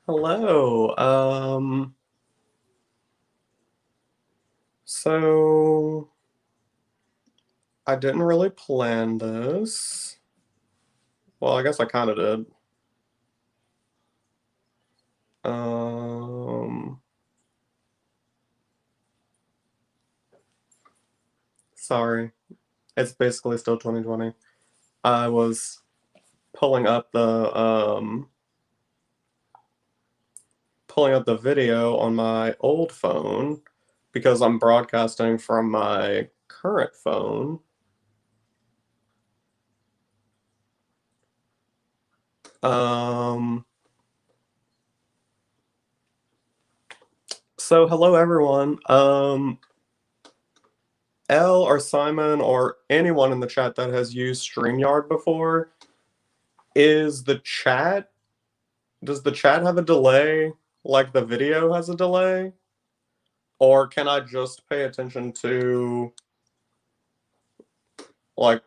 Hello. So I didn't really plan this. Well, I guess I kind of did. Um, Sorry. It's basically still 2020. I was pulling up the video on my old phone because I'm broadcasting from my current phone. Um, so hello everyone. Elle or Simon or anyone in the chat that has used StreamYard before, is the chat, does the chat have a delay like the video has a delay? Or can I just pay attention to like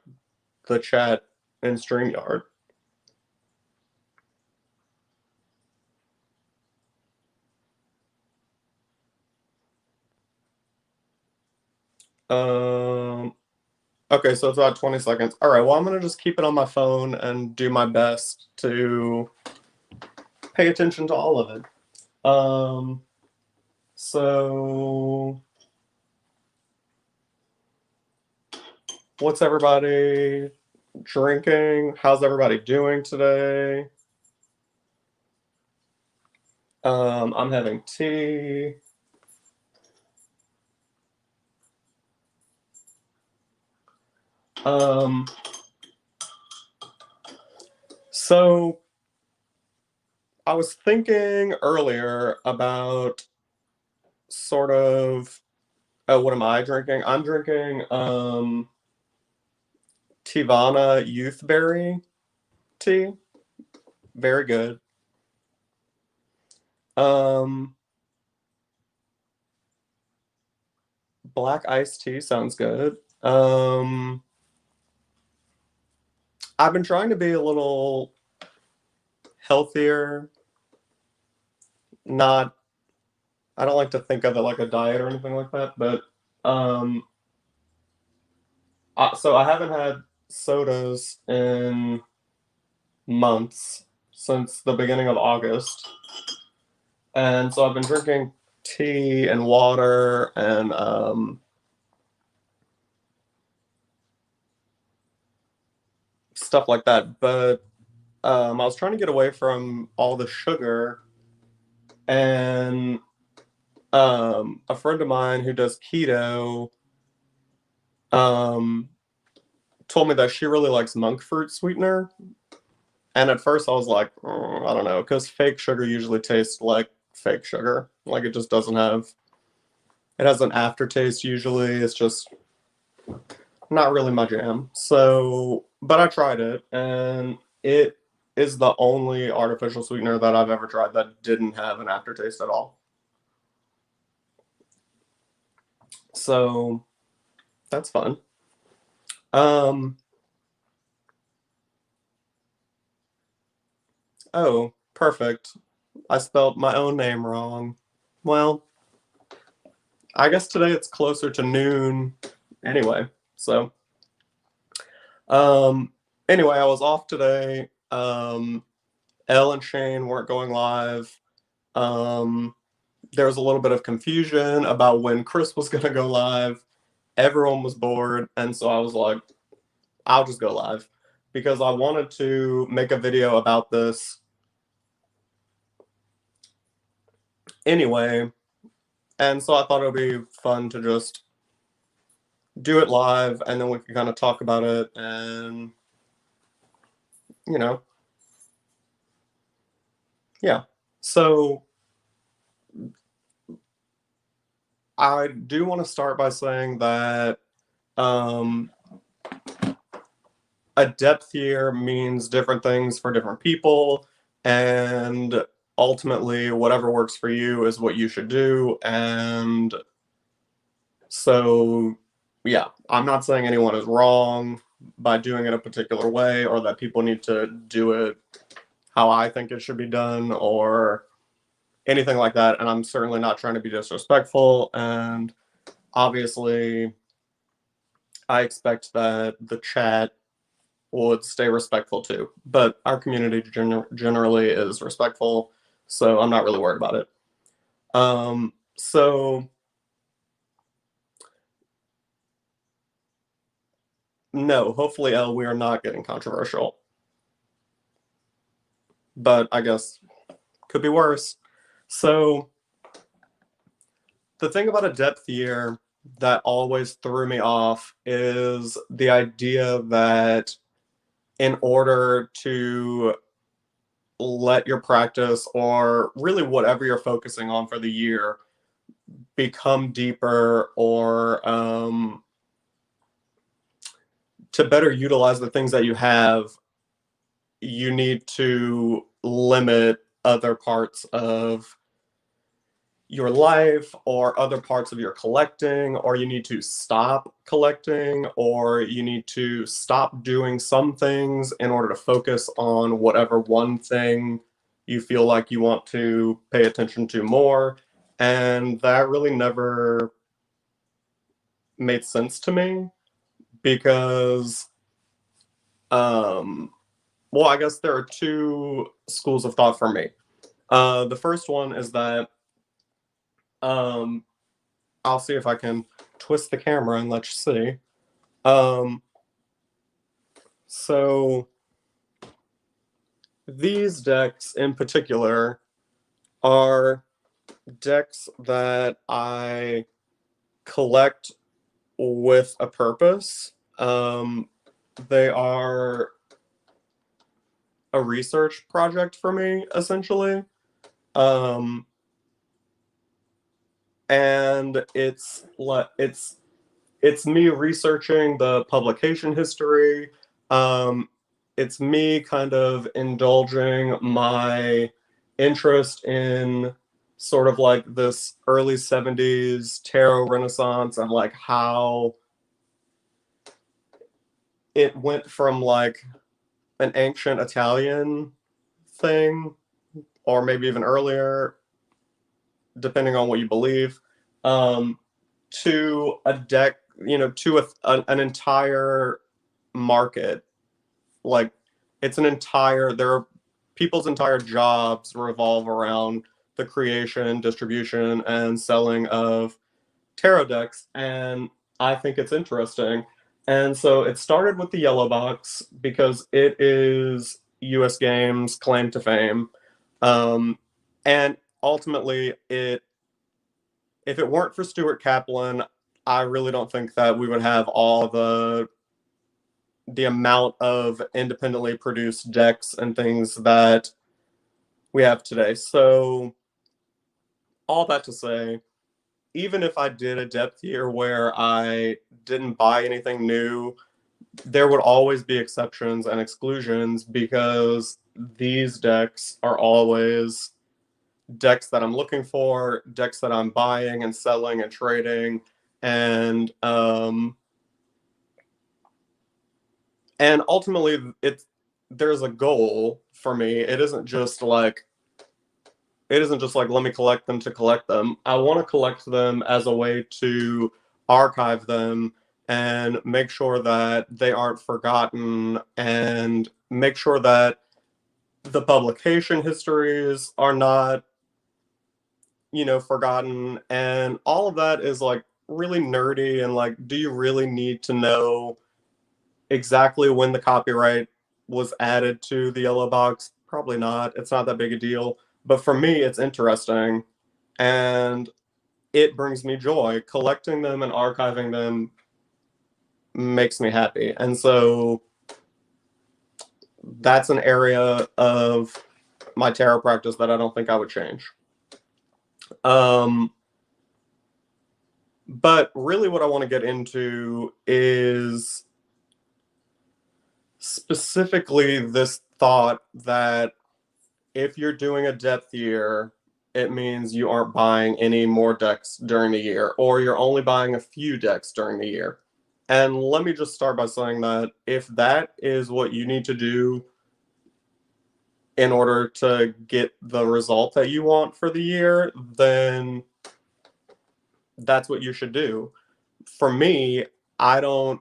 the chat in StreamYard? Um, okay, so it's about 20 seconds. All right, well, I'm gonna just keep it on my phone and do my best to pay attention to all of it. So what's everybody drinking? How's everybody doing today? I'm having tea. Um, so I was thinking earlier about sort of, oh, what am I drinking? I'm drinking Tivana Youthberry tea. Very good. Um, Black iced tea sounds good. I've been trying to be a little healthier. Not, I don't like to think of it like a diet or anything like that, but um, so I haven't had sodas in months, since the beginning of August. And so I've been drinking tea and water and stuff like that. But I was trying to get away from all the sugar. And a friend of mine who does keto um, told me that she really likes monk fruit sweetener. And at first I was like, I don't know, because fake sugar usually tastes like fake sugar. Like it just doesn't have, it has an aftertaste usually. It's just not really my jam. So, but I tried it, and it is the only artificial sweetener that I've ever tried that didn't have an aftertaste at all. So that's fun. Um, oh, perfect. I spelled my own name wrong. Well, I guess today it's closer to noon anyway. So, um, anyway, I was off today. Elle and Shane weren't going live. Um, there was a little bit of confusion about when Chris was going to go live. Everyone was bored, and so I was like, I'll just go live because I wanted to make a video about this anyway. And so I thought it would be fun to just do it live, and then we can kind of talk about it and, you know, yeah. So I do want to start by saying that um, a depth year means different things for different people, and ultimately whatever works for you is what you should do. And so yeah, I'm not saying anyone is wrong by doing it a particular way, or that people need to do it how I think it should be done, or anything like that. And I'm certainly not trying to be disrespectful. And obviously, I expect that the chat would stay respectful too. But our community generally is respectful, so I'm not really worried about it. So no, hopefully, L, we are not getting controversial. But I guess could be worse. So the thing about a depth year that always threw me off is the idea that in order to let your practice or really whatever you're focusing on for the year become deeper or to better utilize the things that you have, you need to limit other parts of your life or other parts of your collecting, or you need to stop collecting, or you need to stop doing some things in order to focus on whatever one thing you feel like you want to pay attention to more. And that really never made sense to me because, well, I guess there are two schools of thought for me. The first one is that um, I'll see if I can twist the camera and let you see. Um, so these decks in particular are decks that I collect with a purpose. They are a research project for me, essentially. Um, and it's me researching the publication history. Um, it's me kind of indulging my interest in sort of like this early 70s tarot renaissance and like how it went from like an ancient Italian thing, or maybe even earlier, depending on what you believe, to a deck, to an entire market. Like it's an entire, there are people's entire jobs revolve around the creation, distribution, and selling of tarot decks. And I think it's interesting. And so it started with the yellow box because it is US Games' claim to fame. And ultimately, if it weren't for Stuart Kaplan, I really don't think that we would have all the amount of independently produced decks and things that we have today. So all that to say, even if I did a depth year where I didn't buy anything new, there would always be exceptions and exclusions because these decks are always decks that I'm looking for, decks that I'm buying and selling and trading, and ultimately there's a goal for me. It isn't just like let me collect them to collect them. I want to collect them as a way to archive them and make sure that they aren't forgotten and make sure that the publication histories are not forgotten. And all of that is like really nerdy and like, do you really need to know exactly when the copyright was added to the yellow box? Probably not. It's not that big a deal. But for me, it's interesting and it brings me joy. Collecting them and archiving them makes me happy. And so that's an area of my tarot practice that I don't think I would change. But really what I want to get into is specifically this thought that if you're doing a depth year, it means you aren't buying any more decks during the year, or you're only buying a few decks during the year. And let me just start by saying that if that is what you need to do in order to get the result that you want for the year, then that's what you should do. For me, I don't,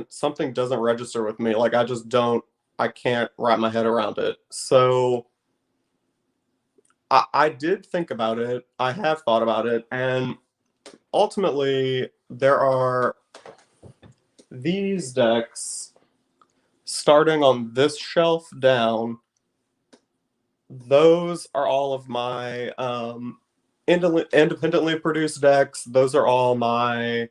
something doesn't register with me. Like, I can't wrap my head around it. So I did think about it. I have thought about it. And ultimately, there are these decks starting on this shelf down. Those are all of my independently produced decks. Those are all my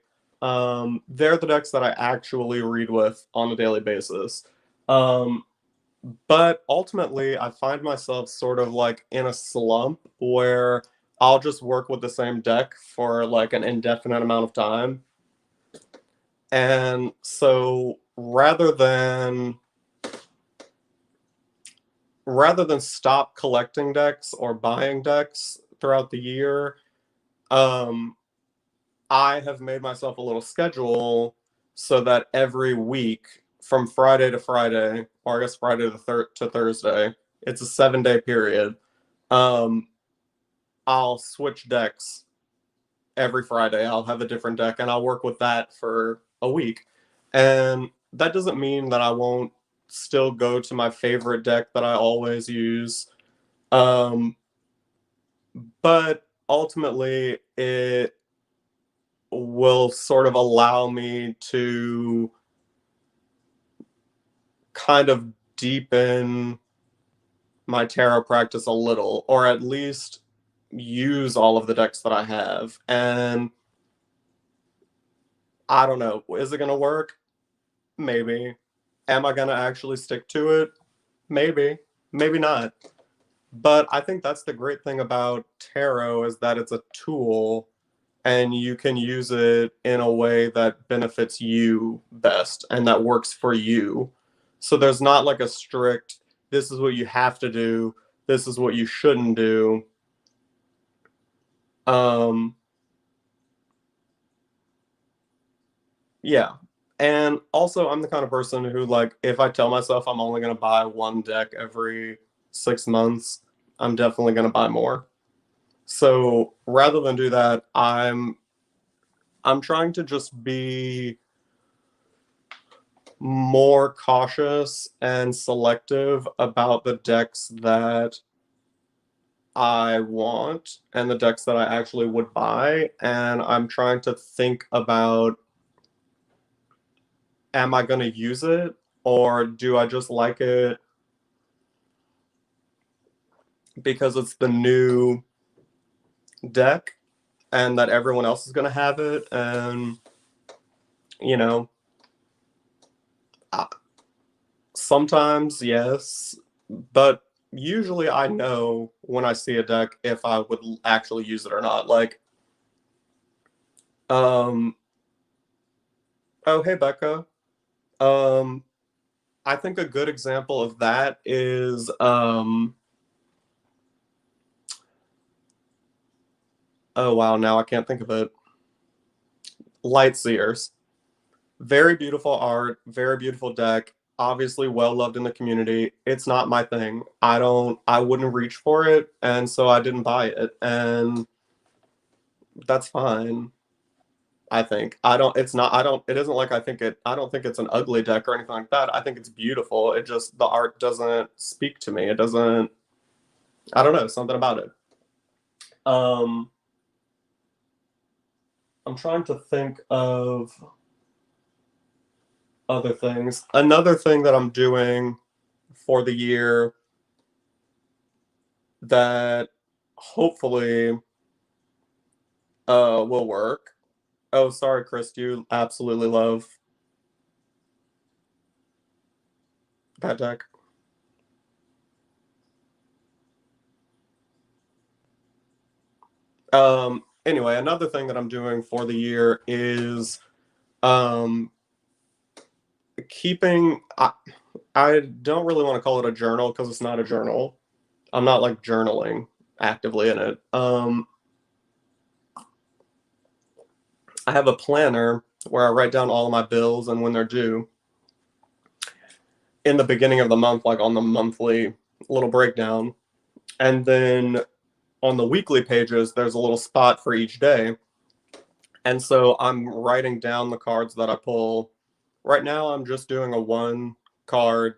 they're the decks that I actually read with on a daily basis. Um, but ultimately, I find myself sort of like in a slump where I'll just work with the same deck for like an indefinite amount of time. And so rather than stop collecting decks or buying decks throughout the year, um, I have made myself a little schedule so that every week from Friday to Friday, or I guess Friday to Thursday, it's a 7-day period. Um, I'll switch decks every Friday. I'll have a different deck and I'll work with that for a week. And that doesn't mean that I won't still go to my favorite deck that I always use. Um, but ultimately, it will sort of allow me to kind of deepen my tarot practice a little, or at least use all of the decks that I have. And I don't know, is it going to work? Maybe. Am I going to actually stick to it? Maybe. Maybe not. But I think that's the great thing about tarot is that it's a tool and you can use it in a way that benefits you best and that works for you. So there's not like a strict, this is what you have to do, this is what you shouldn't do. Um, yeah. And also, I'm the kind of person who, like, if I tell myself I'm only going to buy one deck every 6 months, I'm definitely going to buy more. So rather than do that, I'm trying to just be more cautious and selective about the decks that I want and the decks that I actually would buy. And I'm trying to think about, am I going to use it or do I just like it because it's the new deck and that everyone else is going to have it? And, you know, sometimes yes, but usually I know when I see a deck if I would actually use it or not. Like, um, oh, hey, Becca. Um, I think a good example of that is, oh, wow, now I can't think of it. Lightseers. Very beautiful art, very beautiful deck, obviously well loved in the community. It's not my thing. I wouldn't reach for it, and so I didn't buy it. And that's fine. I think. It isn't like I don't think it's an ugly deck or anything like that. I think it's beautiful. It just, the art doesn't speak to me. It doesn't, I don't know, something about it. Um, I'm trying to think of other things. Another thing that I'm doing for the year that hopefully will work. Oh, sorry, Chris, you absolutely love that deck. Anyway, another thing that I'm doing for the year is um keeping I don't really want to call it a journal because it's not a journal. I'm not like journaling actively in it. I have a planner where I write down all of my bills and when they're due. in the beginning of the month, like on the monthly little breakdown. And then on the weekly pages, there's a little spot for each day. And so I'm writing down the cards that I pull. Right now, I'm just doing a one card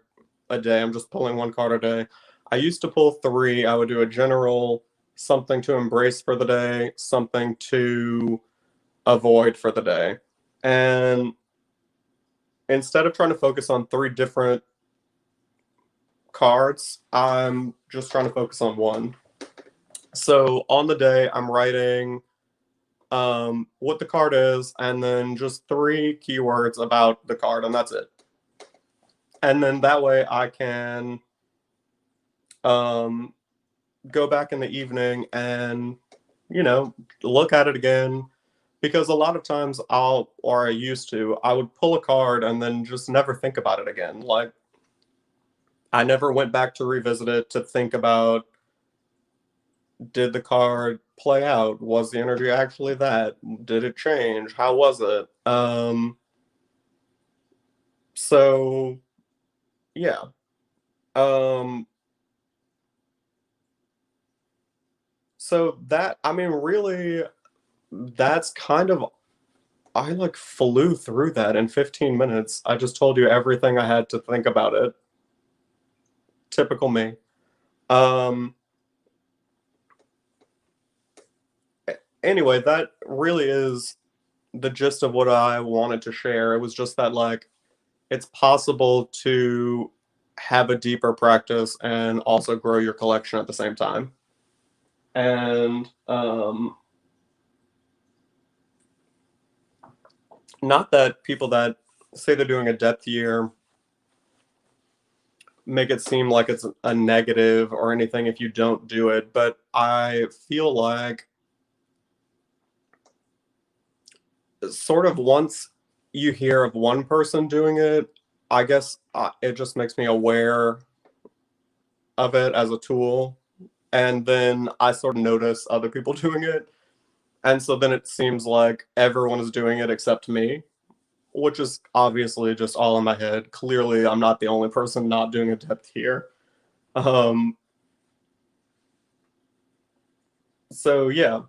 a day. I'm just pulling one card a day. I used to pull three. I would do a general, something to embrace for the day, something to avoid for the day. And instead of trying to focus on three different cards, I'm just trying to focus on one. So on the day, I'm writing what the card is, and then just three keywords about the card, and that's it. And then that way I can um, go back in the evening and, look at it again. Because a lot of times I used to, I would pull a card and then just never think about it again. Like, I never went back to revisit it to think about, did the card play out? Was the energy actually that? Did it change? How was it? So yeah. Um, so that, I mean, really, that's kind of, I like flew through that in 15 minutes. I just told you everything I had to think about it. Typical me. Um, anyway, that really is the gist of what I wanted to share. It was just that, like, it's possible to have a deeper practice and also grow your collection at the same time. And not that people that say they're doing a depth year make it seem like it's a negative or anything if you don't do it, but I feel like sort of once you hear of one person doing it, I guess it just makes me aware of it as a tool. And then I sort of notice other people doing it. And so then it seems like everyone is doing it except me, which is obviously just all in my head. Clearly, I'm not the only person not doing a depth here. Um, so yeah,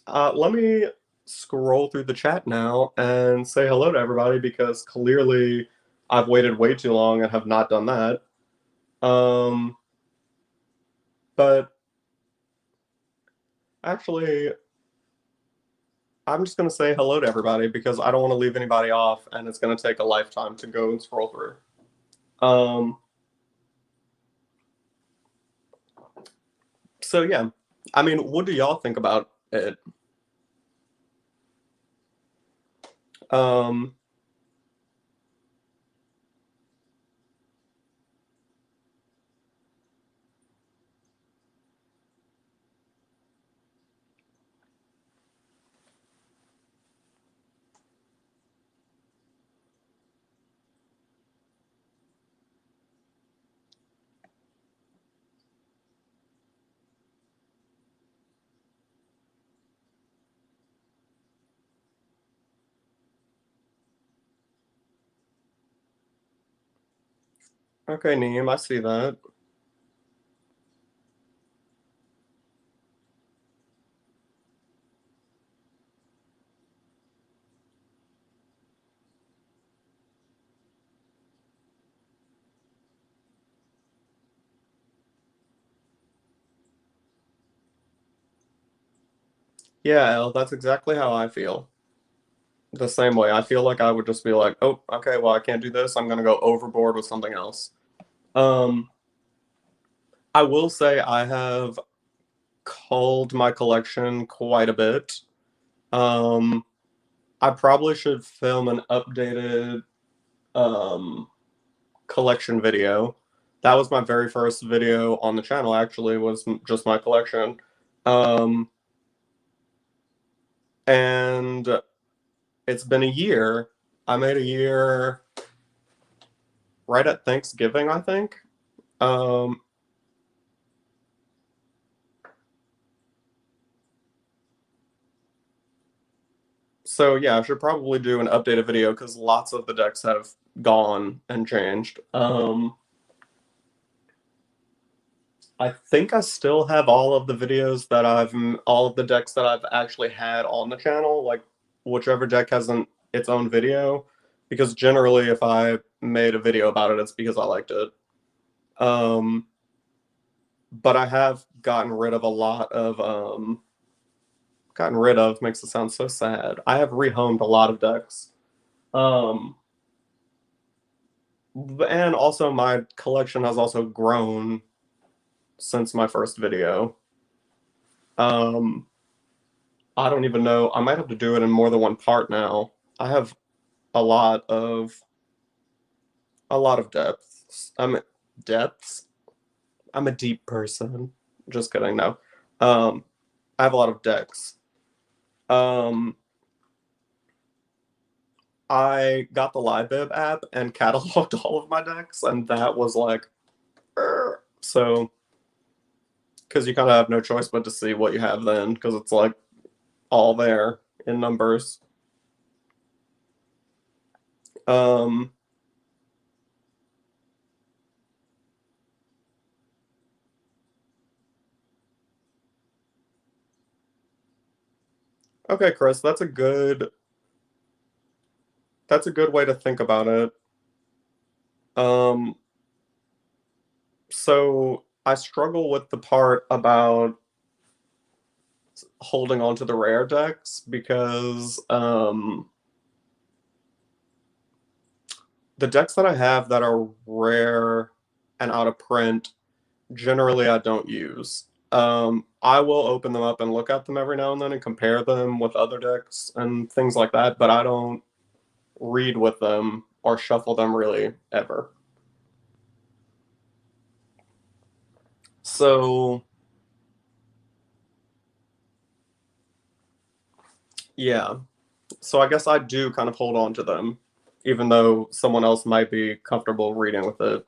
let me scroll through the chat now and say hello to everybody because clearly I've waited way too long and have not done that. Um, but actually, I'm just going to say hello to everybody because I don't want to leave anybody off and it's going to take a lifetime to go and scroll through. Um, so yeah, I mean, what do y'all think about it? Um, okay, Neem, I see that. Yeah, Elle, that's exactly how I feel. The same way. I feel like I would just be like, oh, okay, well, I can't do this. I'm going to go overboard with something else. Um, I will say I have culled my collection quite a bit. Um, I probably should film an updated um, collection video. That was my very first video on the channel, actually, was just my collection. Um, and it's been a year. I made a year right at Thanksgiving, I think. Um, so yeah, I should probably do an updated video because lots of the decks have gone and changed. I think I still have all of the videos that all of the decks that I've actually had on the channel, like whichever deck has its own video, because generally if I made a video about it, it's because I liked it. Um, but I have gotten rid of makes it sound so sad. I have rehomed a lot of decks. Um, and also my collection has also grown since my first video. Um, I don't even know. I might have to do it in more than one part now. I have a lot of a lot of depths. Depths. I'm a deep person. Just kidding. No. Um, I have a lot of decks. Um, I got the LiveBib app and cataloged all of my decks, and that was like, so because you kind of have no choice but to see what you have then, because it's like all there in numbers. Um, okay, Chris, that's a good way to think about it. Um, so I struggle with the part about holding on to the rare decks because the decks that I have that are rare and out of print, generally I don't use. I will open them up and look at them every now and then and compare them with other decks and things like that, but I don't read with them or shuffle them really ever. So, yeah. So I guess I do kind of hold on to them, even though someone else might be comfortable reading with it.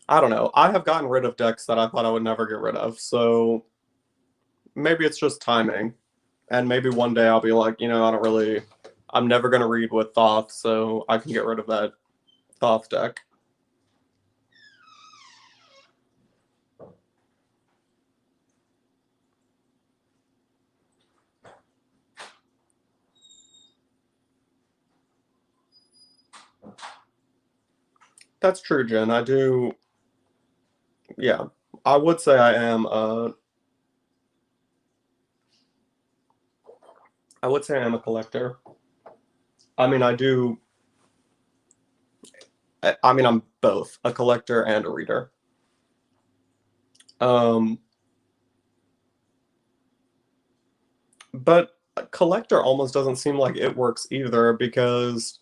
I don't know. I have gotten rid of decks that I thought I would never get rid of, so maybe it's just timing. And maybe one day I'll be like, I'm never going to read with Thoth, so I can get rid of that Thoth deck. That's true, Jen. I do, yeah. I would say I would say I am a collector. I mean, I mean, I'm both a collector and a reader. Um, but a collector almost doesn't seem like it works either because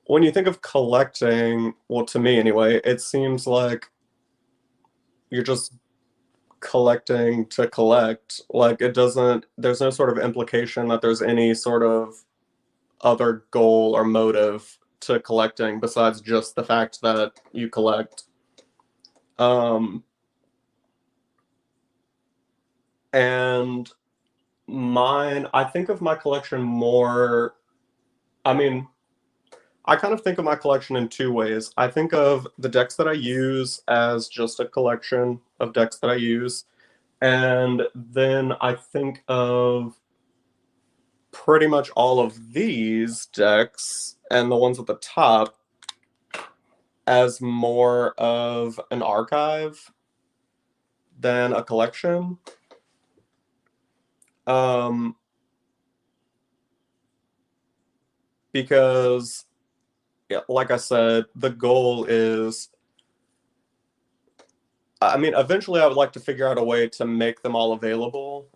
when you think of collecting, well, to me anyway, it seems like you're just collecting to collect. Like there's no sort of implication that there's any sort of other goal or motive to collecting besides just the fact that you collect. Um, and I think of my collection more, I mean, I kind of think of my collection in two ways. I think of the decks that I use as just a collection of decks that I use. And then I think of pretty much all of these decks and the ones at the top as more of an archive than a collection. Um, because, yeah, like I said, the goal is, I mean, eventually I would like to figure out a way to make them all available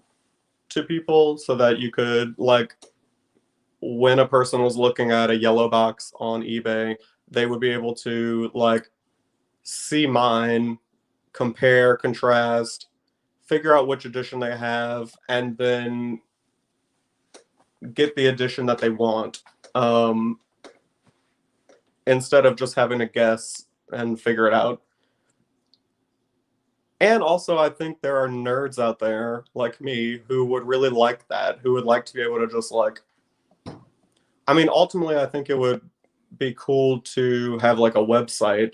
to people so that you could, like, when a person was looking at a yellow box on eBay, they would be able to, like, see mine, compare, contrast, figure out which edition they have, and then get the edition that they want, um, instead of just having to guess and figure it out. And also, I think there are nerds out there like me who would really like that, who would like to be able to just like, I mean, ultimately, I think it would be cool to have like a website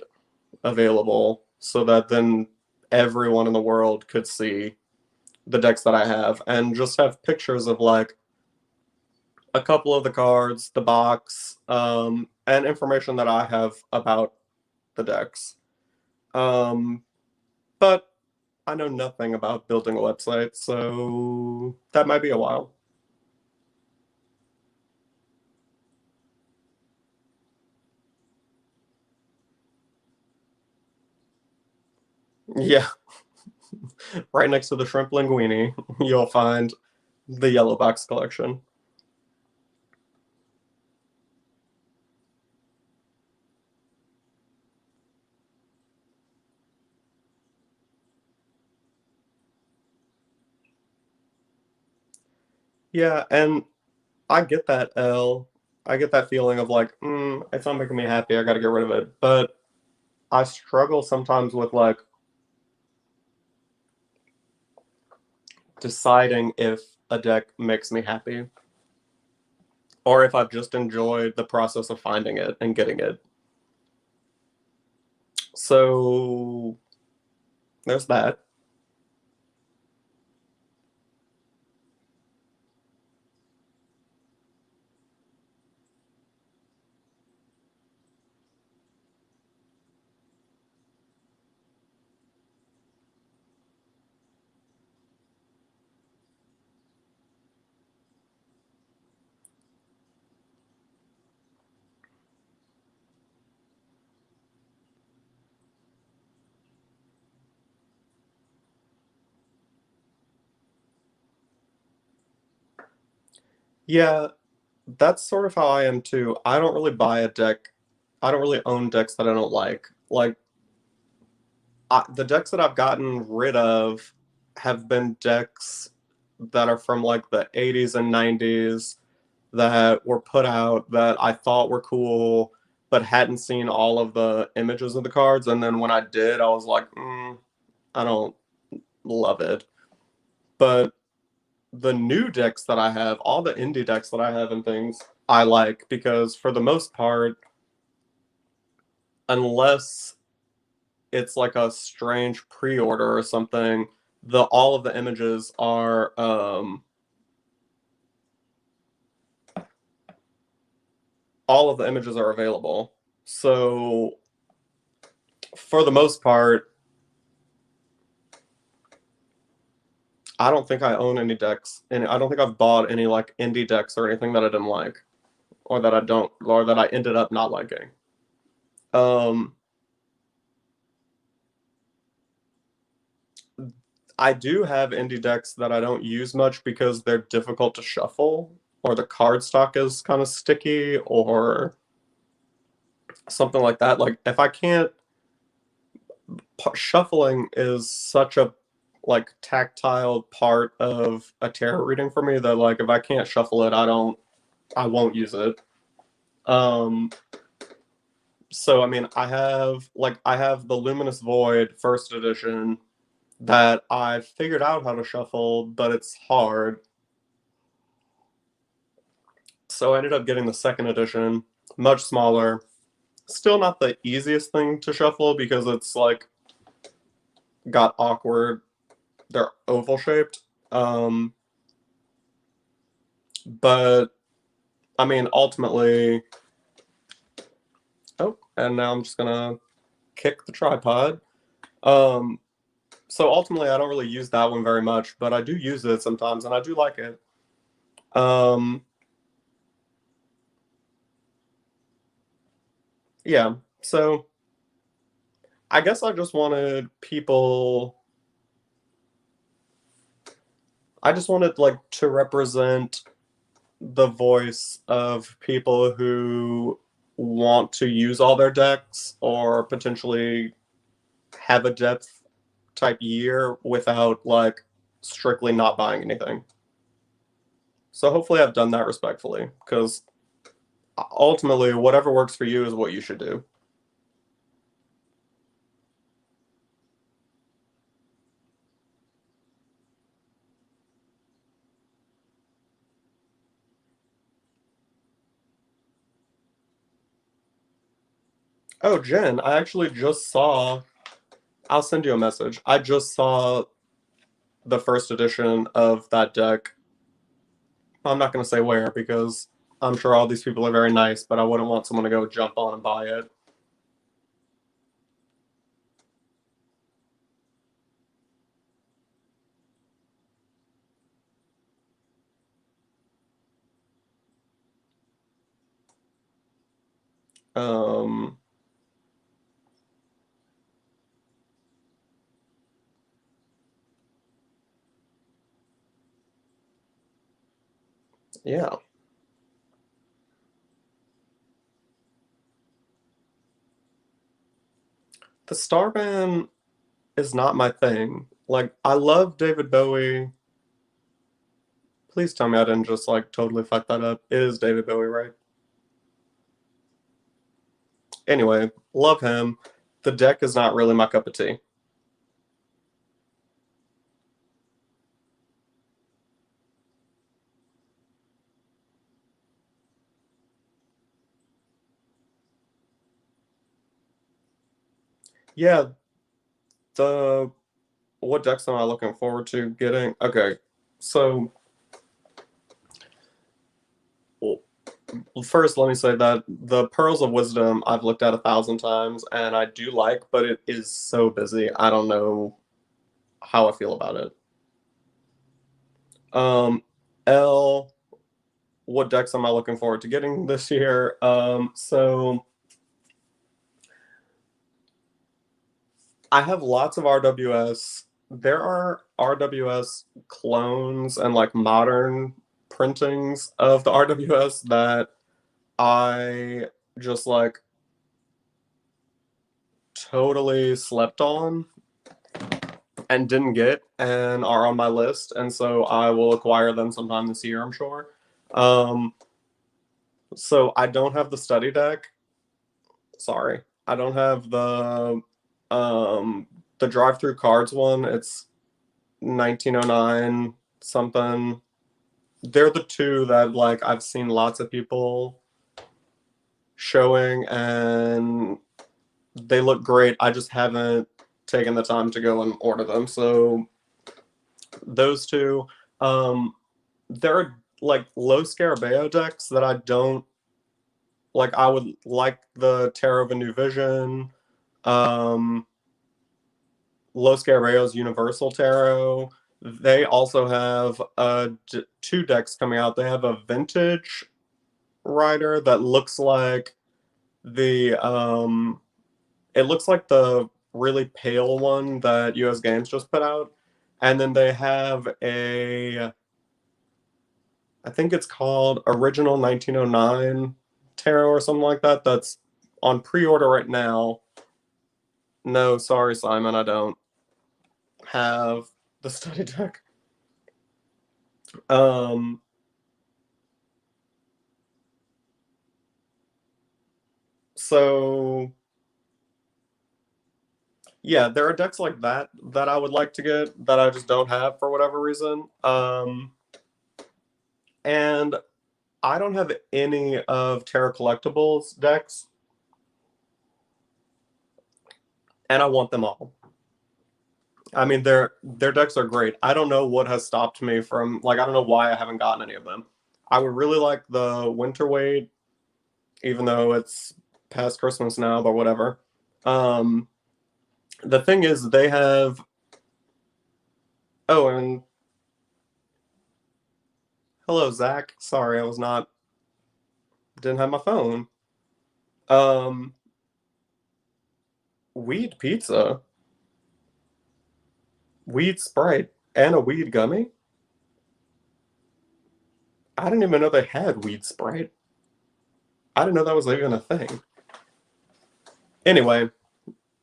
available so that then everyone in the world could see the decks that I have and just have pictures of like a couple of the cards, the box, and information that I have about the decks. Um, but I know nothing about building a website, so that might be a while. Yeah, right next to the shrimp linguine, you'll find the yellow box collection. Yeah, and I get that, L. I get that feeling of like, it's not making me happy. I got to get rid of it. But I struggle sometimes with like deciding if a deck makes me happy or if I've just enjoyed the process of finding it and getting it. So there's that. Yeah, that's sort of how I am too. I don't really buy a deck. I don't really own decks that I don't like. Like the decks that I've gotten rid of have been decks that are from like the 80s and 90s that were put out that I thought were cool, but hadn't seen all of the images of the cards. And then when I did, I was like, I don't love it. But the new decks that I have, all the indie decks that I have and things, I like because for the most part, unless it's like a strange pre-order or something, the all of the images are all of the images are available. So for the most part, I don't think I own any decks, and I don't think I've bought any like indie decks or anything that I didn't like, or that I don't, or that I ended up not liking. Um, I do have indie decks that I don't use much because they're difficult to shuffle, or the card stock is kind of sticky, or something like that. Like if I can't, shuffling is such a like tactile part of a tarot reading for me that like if I can't shuffle it, I won't use it. Um, so I mean, I have the Luminous Void first edition that I figured out how to shuffle, but it's hard. So I ended up getting the second edition, much smaller. Still not the easiest thing to shuffle because it's like got awkward. They're oval shaped. But I mean, ultimately, oh, and now I'm just gonna kick the tripod. Um, so ultimately, I don't really use that one very much, but I do use it sometimes, and I do like it. Um, yeah. So I guess I just wanted people. I just wanted like to represent the voice of people who want to use all their decks or potentially have a depth type year without like strictly not buying anything. So hopefully I've done that respectfully because ultimately whatever works for you is what you should do. Oh, Jen, I actually just saw. I'll send you a message. I just saw the first edition of that deck. I'm not going to say where because I'm sure all these people are very nice, but I wouldn't want someone to go jump on and buy it. Um, yeah. The Starman is not my thing. Like, I love David Bowie. Please tell me I didn't just, like, totally fuck that up. It is David Bowie, right? Anyway, love him. The deck is not really my cup of tea. Yeah, the what decks am I looking forward to getting? Okay, so well, first let me say that the Pearls of Wisdom I've looked at 1,000 times and I do like, but it is so busy. I don't know how I feel about it. Um, L, what decks am I looking forward to getting this year? So I have lots of RWS. There are RWS clones and like modern printings of the RWS that I just like totally slept on and didn't get and are on my list. And so I will acquire them sometime this year, I'm sure. Um, so I don't have the study deck. Sorry. I don't have the drive through cards one. It's 1909 something. They're the two that like I've seen lots of people showing and they look great. I just haven't taken the time to go and order them. So those two. There are like low Scarabeo decks that I don't like. I would like the Tarot of a New Vision, um, Low Scarabeo's Universal Tarot. They also have two decks coming out. They have a vintage rider that looks like the it looks like the really pale one that US Games just put out. And then they have a I think it's called Original 1909 Tarot or something like that. That's on pre-order right now. No, sorry, Simon, I don't have the study deck. Um, so yeah, there are decks like that that I would like to get that I just don't have for whatever reason. And I don't have any of Terra Collectibles decks, and I want them all. I mean, their decks are great. I don't know what has stopped me from like I don't know why I haven't gotten any of them. I would really like the Winter Weight, even though it's past Christmas now, but whatever. Um, the thing is, they have. Oh, and hello, Zach. Sorry, I was not didn't have my phone. Um, weed pizza, weed Sprite, and a weed gummy. I didn't even know they had weed Sprite. I didn't know that was even a thing. Anyway,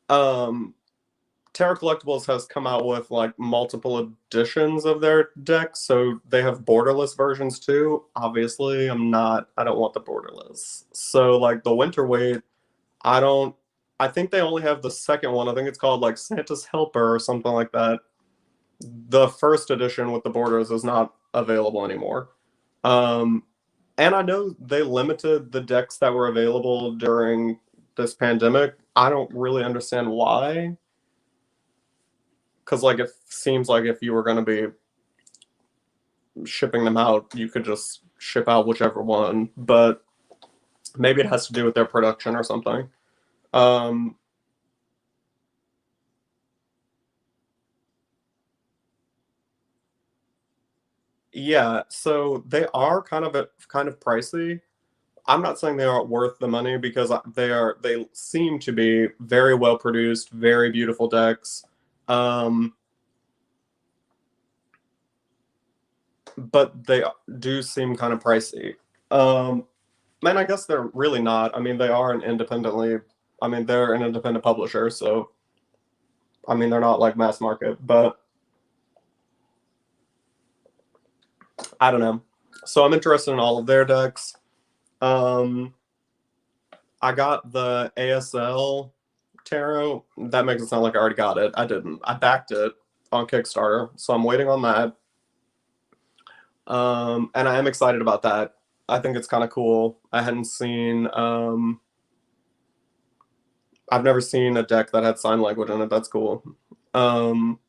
um, Terra Collectibles has come out with like multiple editions of their decks, so they have borderless versions too. Obviously, I don't want the borderless. So like the Winter Weight, I don't I think they only have the second one. I think it's called like Santa's Helper or something like that. The first edition with the borders is not available anymore. Um, and I know they limited the decks that were available during this pandemic. I don't really understand why. Because, like, it seems like if you were going to be shipping them out, you could just ship out whichever one. But maybe it has to do with their production or something. Um, yeah, so they are kind of pricey. I'm not saying they aren't worth the money because they seem to be very well produced, very beautiful decks. Um, but they do seem kind of pricey. Um, Man, I guess they're really not. I mean, they are an independently. I mean, they're an independent publisher, so I mean, they're not like mass market. But I don't know. So I'm interested in all of their decks. Um, I got the ASL tarot. That makes it sound like I already got it. I didn't. I backed it on Kickstarter, so I'm waiting on that. And I am excited about that. I think it's kind of cool. I hadn't seen. I've never seen a deck that had sign language in it. That's cool. Um,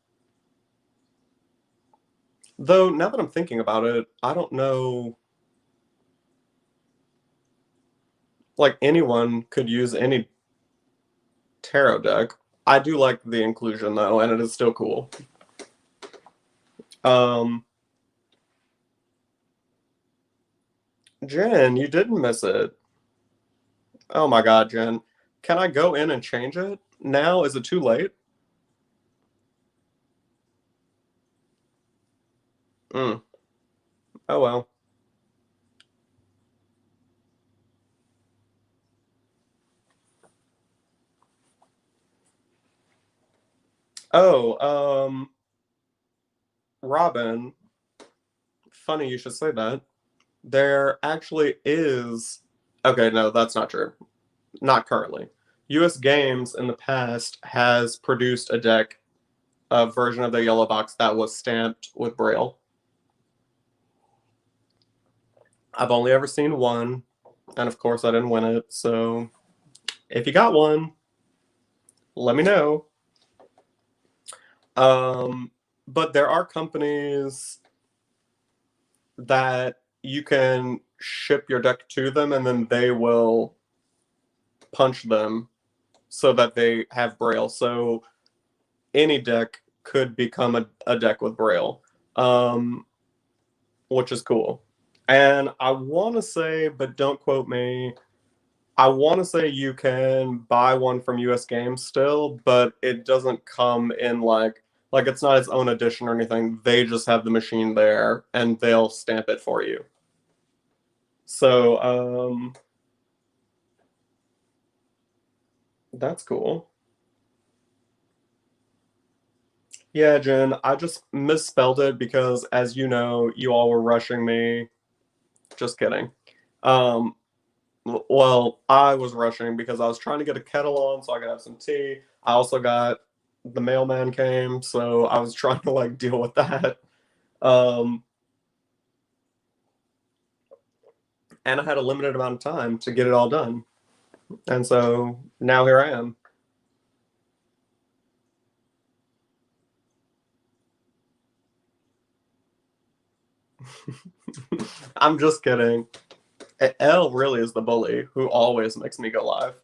though now that I'm thinking about it, I don't know. Like anyone could use any tarot deck. I do like the inclusion though, and it is still cool. Um, Jen, you didn't miss it. Oh my God, Jen. Can I go in and change it now? Is it too late? Mm. Oh well. Oh, Robin, funny you should say that. There actually is. Okay, no, that's not true. Not currently. US Games in the past has produced a deck, a version of the yellow box that was stamped with Braille. I've only ever seen one, and of course I didn't win it. So if you got one, let me know. Um, but there are companies that you can ship your deck to them and then they will punch them so that they have Braille. So any deck could become a deck with Braille, um, which is cool. And I want to say, but don't quote me, I want to say you can buy one from US Games still, but it doesn't come in like it's not its own edition or anything. They just have the machine there and they'll stamp it for you. So that's cool. Yeah, Jen, I just misspelled it because as you know, you all were rushing me. Just kidding. Um well, I was rushing because I was trying to get a kettle on so I could have some tea. I also got the mailman came, so I was trying to like deal with that. Um, and I had a limited amount of time to get it all done. And so now here I am. I'm just kidding. Elle really is the bully who always makes me go live.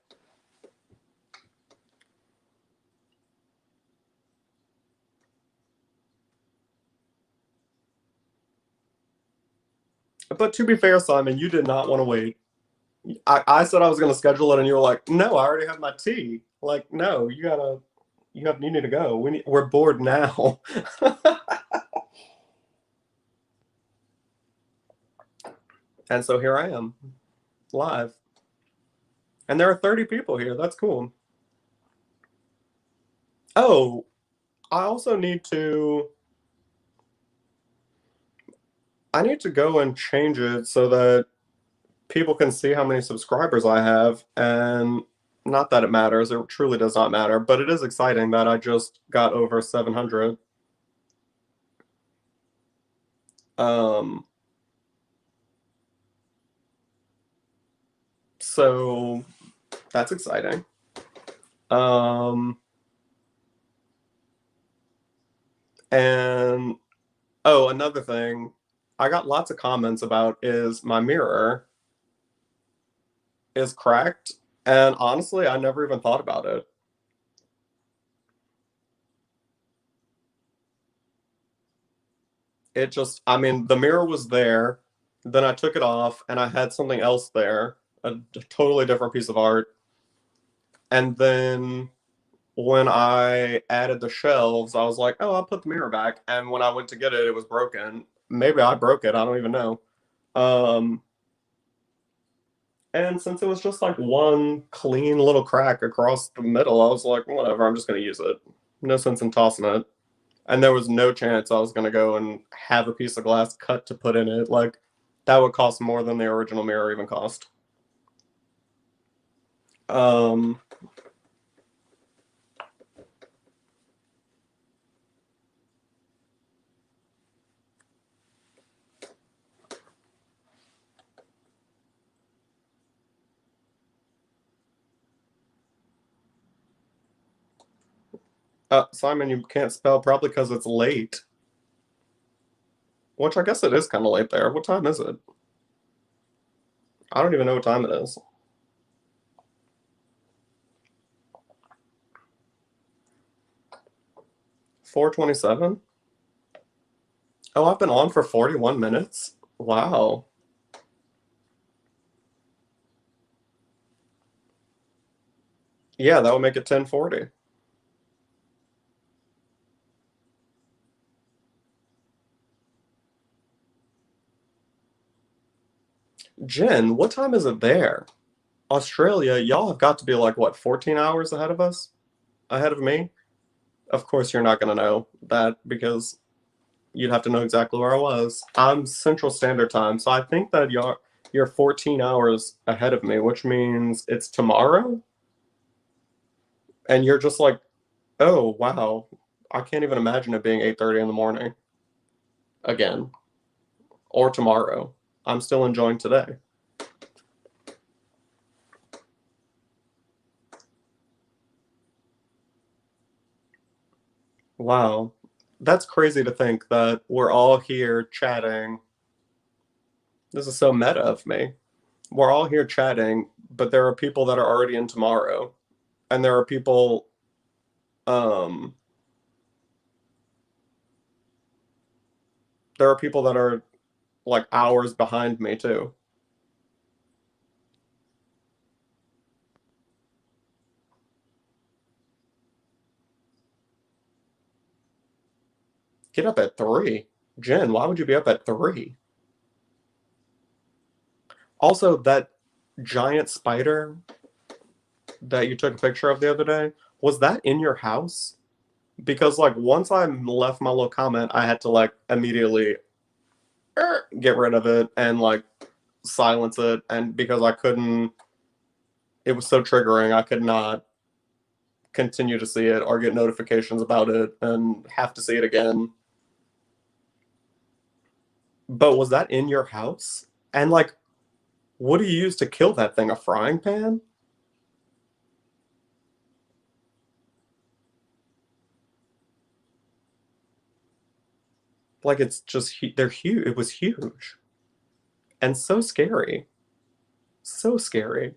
But to be fair, Simon, you did not want to wait. I said I was going to schedule it, and you were like, "No, I already have my tea." Like, no, you need to go. We're bored now. And so here I am, live. And there are 30 people here. That's cool. Oh, I need to go and change it so that people can see how many subscribers I have. And not that it matters, it truly does not matter, but it is exciting that I just got over 700. Um, so That's exciting. Um, and oh, another thing I got lots of comments about is my mirror is cracked. And honestly, I never even thought about it. It just, I mean, the mirror was there. Then I took it off and I had something else there, a totally different piece of art. And then when I added the shelves, I was like, oh, I'll put the mirror back. And when I went to get it, it was broken. Maybe I broke it. I don't even know. Um, and since it was just like one clean little crack across the middle, I was like, whatever, I'm just going to use it. No sense in tossing it. And there was no chance I was going to go and have a piece of glass cut to put in it. Like, that would cost more than the original mirror even cost. Um, Simon, you can't spell probably because it's late. Which I guess it is kind of late there. What time is it? I don't even know what time it is. 4:27? Oh, I've been on for 41 minutes? Wow. Yeah, that would make it 10:40. Jen, what time is it there? Australia, y'all have got to be like, what, 14 hours ahead of us? Ahead of me? Of course, you're not going to know that because you'd have to know exactly where I was. I'm Central Standard Time, so I think that you're 14 hours ahead of me, which means it's tomorrow, and you're just like, oh wow, I can't even imagine it being 8:30 in the morning again or tomorrow. I'm still enjoying today. Wow, that's crazy to think that we're all here chatting. This is so meta of me. We're all here chatting, but there are people that are already in tomorrow, and um there are people that are like hours behind me too. Get up at 3. Jen, why would you be up at 3? Also, that giant spider that you took a picture of the other day, was that in your house? Because like once I left my little comment, I had to like immediately get rid of it and like silence it, and because I couldn't, it was so triggering, I could not continue to see it or get notifications about it and have to see it again. But was that in your house? And like, what do you use to kill that thing? A frying pan? Like it's just they're huge. It was huge and so scary, so scary.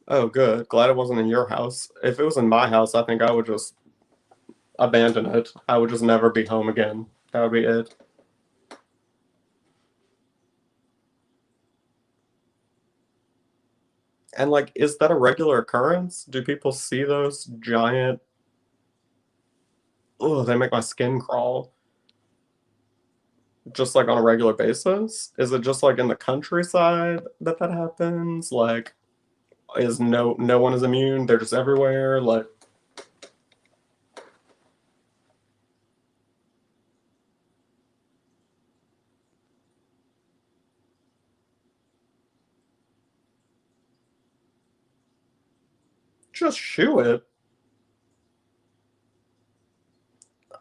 Oh, good. Glad it wasn't in your house. If it was in my house, I think I would just abandon it. I would just never be home again. That would be it. And like, is that a regular occurrence? Do people see those giant? Oh, they make my skin crawl. Just like on a regular basis? Is it just like in the countryside that that happens? Like, is no one is immune? They're just everywhere. Like, just shoo it.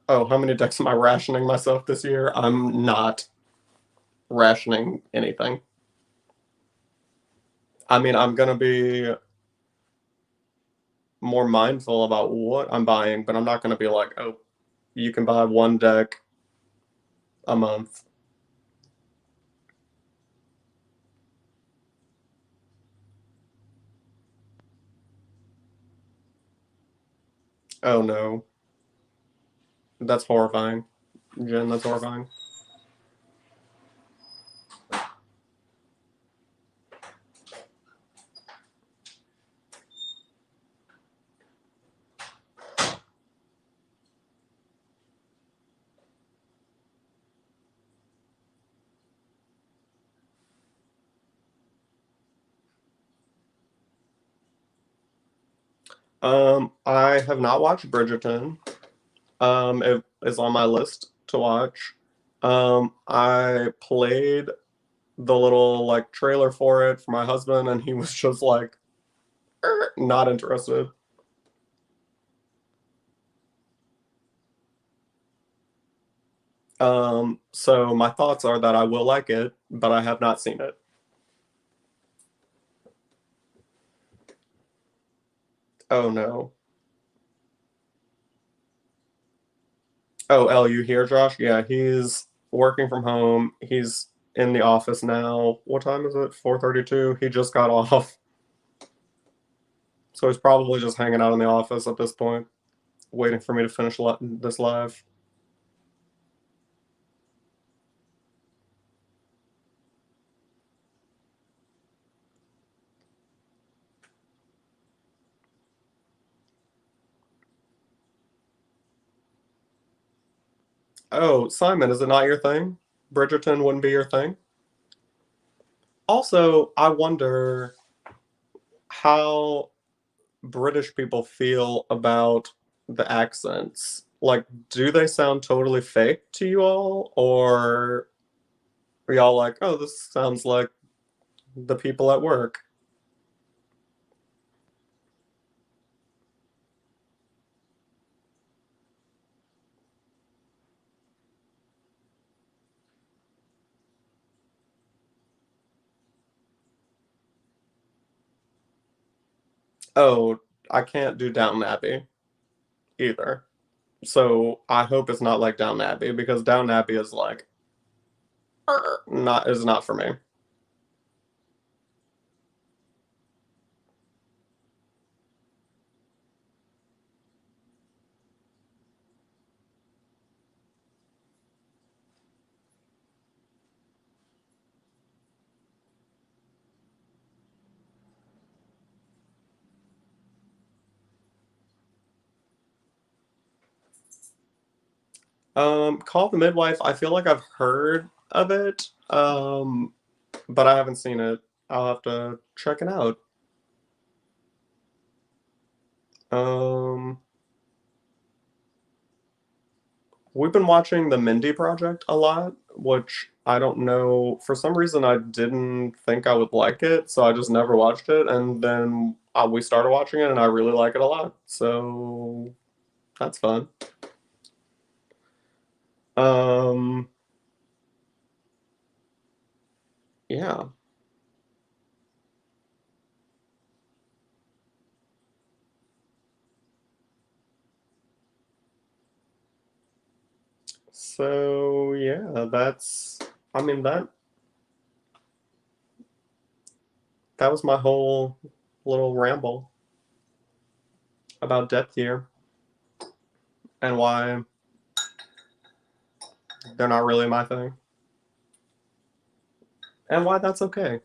Oh, how many decks am I rationing myself this year? I'm not rationing anything. I mean, I'm gonna be more mindful about what I'm buying, but I'm not gonna be like, oh, you can buy one deck a month. Oh no, that's horrifying. Jen, that's horrifying. I have not watched Bridgerton. It is on my list to watch. I played the little like trailer for it for my husband, and he was just like, not interested. So my thoughts are that I will like it, but I have not seen it. Oh no. Oh, L, you here, Josh? Yeah, he's working from home. He's in the office now. What time is it? 4:32. He just got off. So he's probably just hanging out in the office at this point, waiting for me to finish this live. Oh, Simon, is it not your thing? Bridgerton wouldn't be your thing? Also, I wonder how British people feel about the accents. Like, do they sound totally fake to you all? Or are y'all like, oh, this sounds like the people at work? Oh, I can't do Downton Abbey either. So I hope it's not like Downton Abbey because Downton Abbey is like not is not for me. Call the Midwife, I feel like I've heard of it, but I haven't seen it. I'll have to check it out. Um, we've been watching The Mindy Project a lot, which I don't know. For some reason, I didn't think I would like it, so I just never watched it. And then we started watching it, and I really like it a lot. So that's fun. Um, yeah. So yeah, that's. I mean that was my whole little ramble about Depth Year and why they're not really my thing and why that's okay.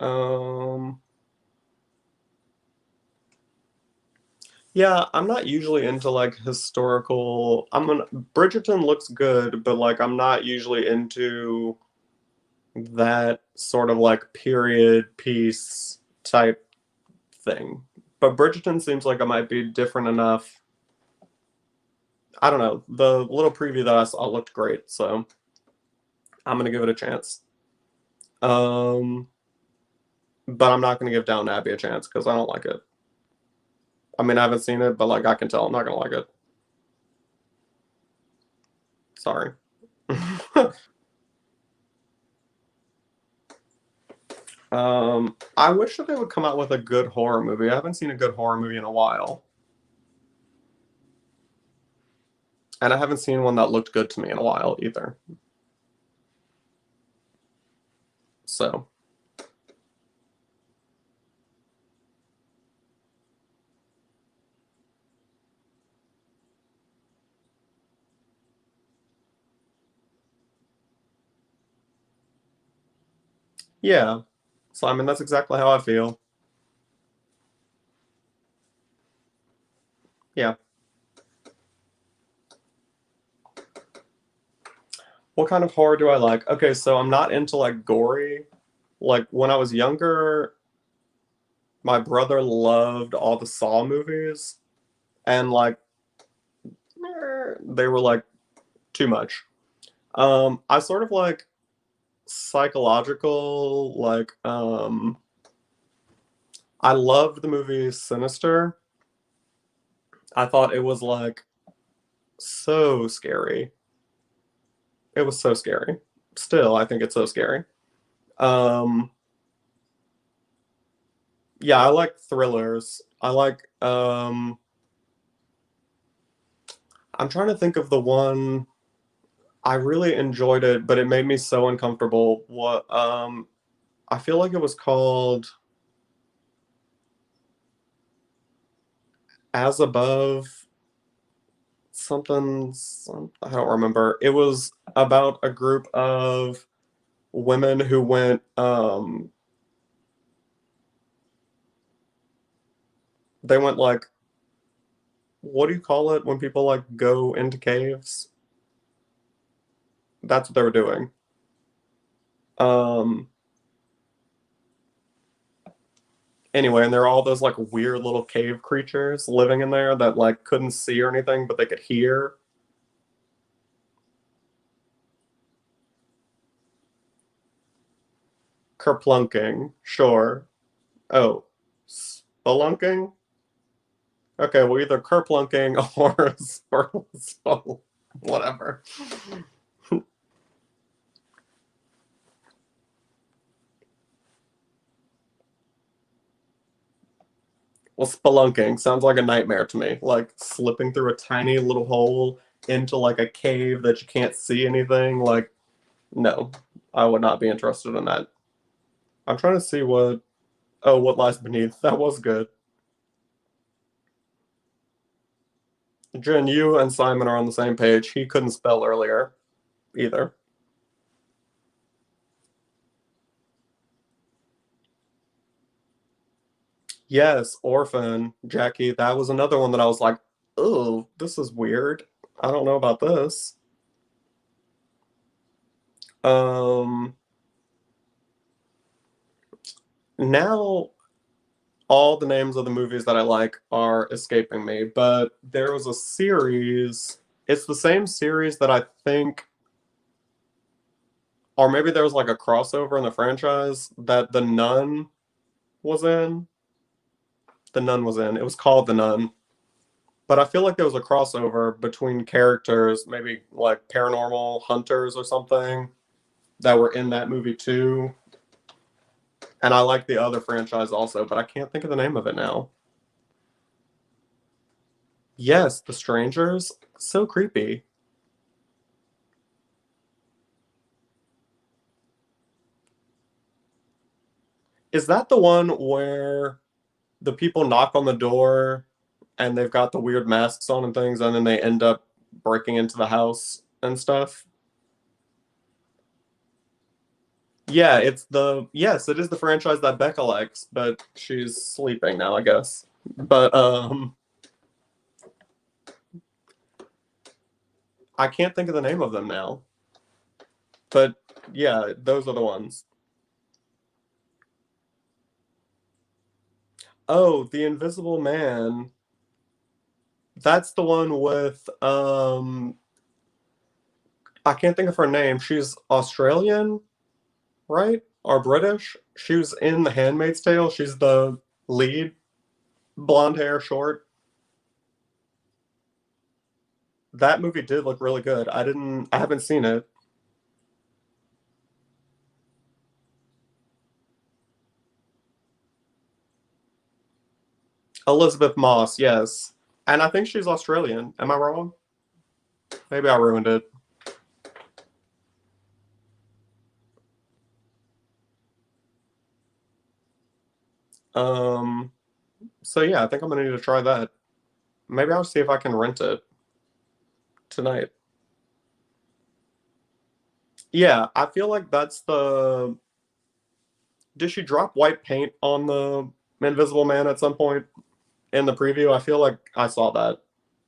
Um, yeah, I'm not usually into like historical. Bridgerton looks good, but like I'm not usually into that sort of like period piece type thing. But Bridgerton seems like it might be different enough. I don't know. The little preview that I saw looked great, so I'm gonna give it a chance. Um, but I'm not gonna give Downton Abbey a chance because I don't like it. I mean, I haven't seen it, but like I can tell I'm not gonna like it. Sorry. I wish that they would come out with a good horror movie. I haven't seen a good horror movie in a while, and I haven't seen one that looked good to me in a while either. So, yeah. So, I mean, that's exactly how I feel. Yeah. What kind of horror do I like? Okay, so I'm not into like gory. Like when I was younger, my brother loved all the Saw movies, and like they were like too much. I sort of like psychological, like I loved the movie Sinister. I thought it was like so scary. It was so scary. Still, I think it's so scary. Um, yeah, I like thrillers. I like I'm trying to think of the one I really enjoyed it, but it made me so uncomfortable. What I feel like it was called As Above I don't remember. It was about a group of women who went they went like what do you call it when people like go into caves? That's what they were doing. Um anyway, and there are all those like weird little cave creatures living in there that like couldn't see or anything, but they could hear. Kerplunking, sure. Oh, spelunking? Okay, well, either kerplunking or whatever. Well, spelunking sounds like a nightmare to me. Like slipping through a tiny little hole into like a cave that you can't see anything. Like, no, I would not be interested in that. I'm trying to see what. Oh, what lies beneath. That was good. Jen, you and Simon are on the same page. He couldn't spell earlier either. Yes, Orphan, Jackie. That was another one that I was like, oh, this is weird. I don't know about this. Um, now all the names of the movies that I like are escaping me, but there was a series. It's the same series that I think, or maybe there was like a crossover in the franchise that The Nun was in. The Nun was in. It was called The Nun. But I feel like there was a crossover between characters, maybe like paranormal hunters or something, that were in that movie too. And I like the other franchise also, but I can't think of the name of it now. Yes, The Strangers. So creepy. Is that the one where the people knock on the door and they've got the weird masks on and things, and then they end up breaking into the house and stuff? Yeah, yes, it is the franchise that Becca likes, but she's sleeping now, I guess. But I can't think of the name of them now. But yeah, those are the ones. Oh, The Invisible Man. That's the one with I can't think of her name. She's Australian, right? Or British. She was in The Handmaid's Tale. She's the lead, blonde hair, short. That movie did look really good. I haven't seen it. Elizabeth Moss, yes. And I think she's Australian. Am I wrong? Maybe I ruined it. Um, so yeah, I think I'm gonna need to try that. Maybe I'll see if I can rent it tonight. Yeah, I feel like that's the. Did she drop white paint on the Invisible Man at some point in the preview? I feel like I saw that.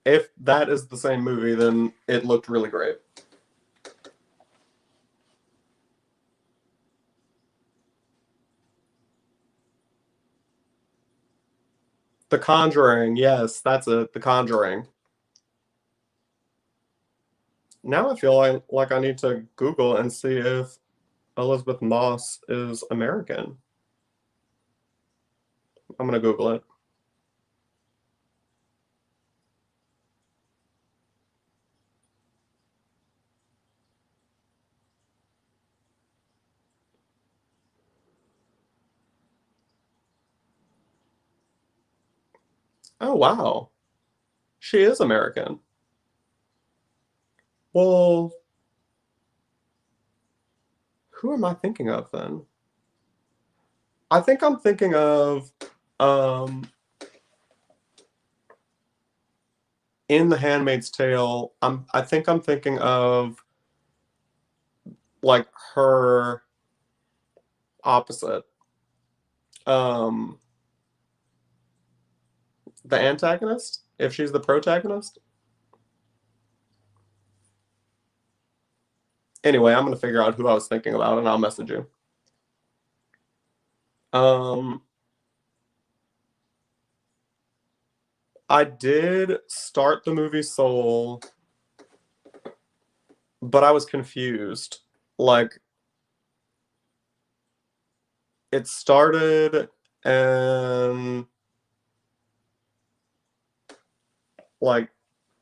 If that is the same movie, then it looked really great. The Conjuring, yes, that's it. The Conjuring. Now I feel like I need to Google and see if Elizabeth Moss is American. I'm gonna Google it. Oh wow, she is American. Well, who am I thinking of then? I think I'm thinking of um in The Handmaid's Tale. I think I'm thinking of like her opposite. Um the antagonist, if she's the protagonist. Anyway, I'm gonna figure out who I was thinking about and I'll message you. Um I did start the movie Soul, but I was confused. Like it started and like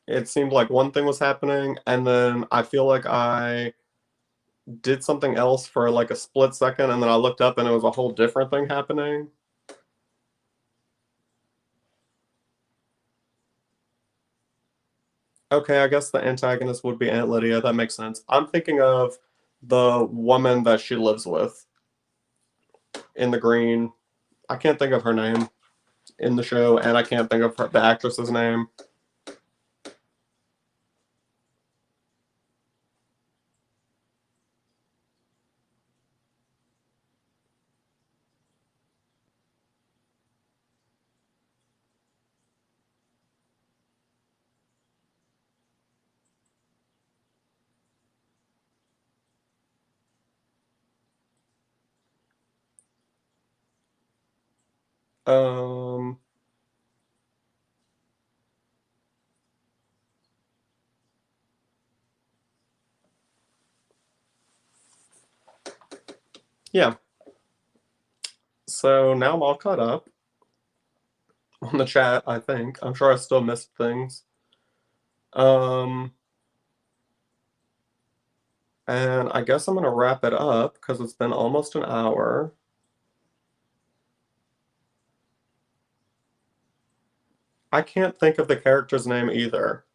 it seemed like one thing was happening and then I feel like I did something else for like a split second and then I looked up and it was a whole different thing happening. Okay, I guess the antagonist would be Aunt Lydia. That makes sense. I'm thinking of the woman that she lives with in the green. I can't think of her name in the show, and I can't think of the actress's name. Um, yeah. So now I'm all caught up on the chat, I think. I'm sure I still missed things. Um, and I guess I'm gonna wrap it up because it's been almost an hour. I can't think of the character's name either.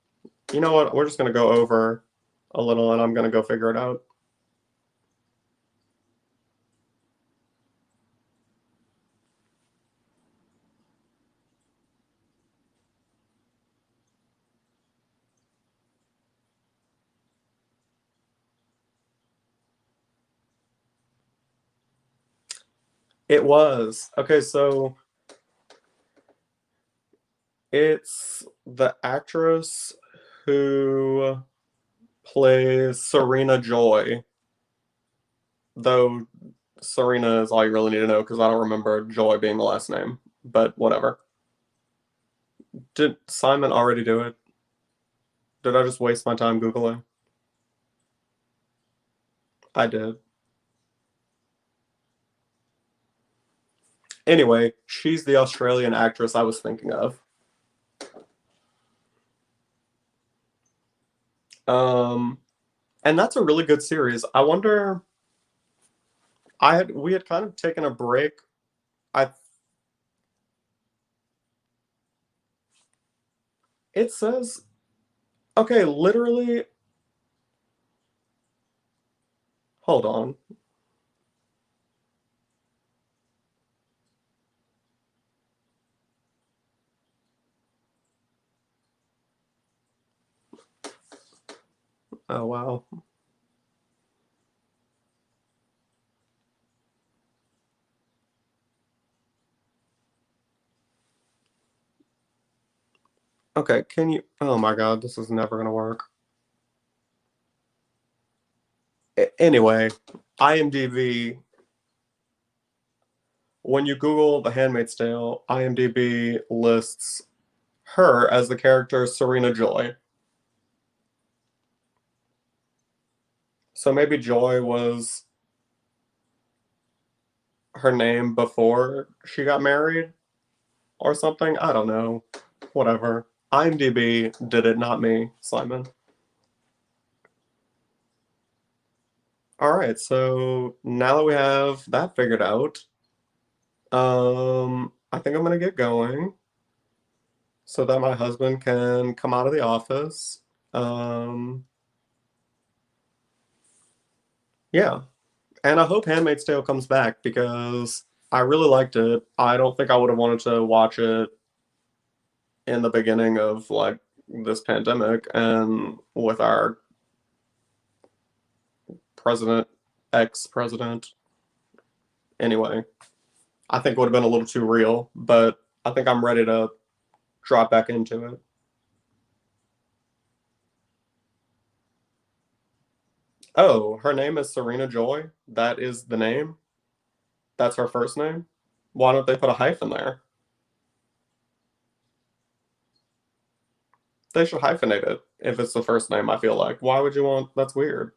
You know what? We're just gonna go over a little and I'm gonna go figure it out. It was. Okay, so it's the actress who plays Serena Joy, though Serena is all you really need to know because I don't remember Joy being the last name. but whatever. Did Simon already do it? Did I just waste my time Googling? I did. Anyway, she's the Australian actress I was thinking of. Um, and that's a really good series. I wonder. We had kind of taken a break. I It says okay, literally. Hold on. Oh wow. Okay, can you? Oh my God, this is never gonna work. Anyway, IMDb. When you Google The Handmaid's Tale, IMDb lists her as the character Serena Joy. So maybe Joy was her name before she got married or something. I don't know. Whatever. IMDb did it, not me, Simon. All right, so now that we have that figured out, I think I'm gonna get going so that my husband can come out of the office. Um, yeah, and I hope Handmaid's Tale comes back because I really liked it. I don't think I would have wanted to watch it in the beginning of like this pandemic and with our president, ex-president. Anyway, I think it would have been a little too real, but I think I'm ready to drop back into it. Oh, her name is Serena Joy. That is the name. That's her first name. Why don't they put a hyphen there? They should hyphenate it if it's the first name, I feel like. Why would you want that's weird.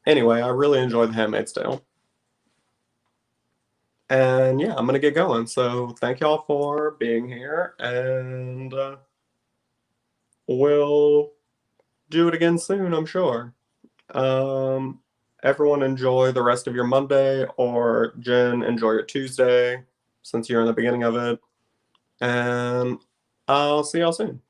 Anyway, I really enjoyed The Handmaid's Tale. And yeah, I'm gonna get going. So thank y'all for being here, and we'll do it again soon, I'm sure. Um, Everyone enjoy the rest of your Monday, or Jen, enjoy your Tuesday since you're in the beginning of it. And I'll see y'all soon.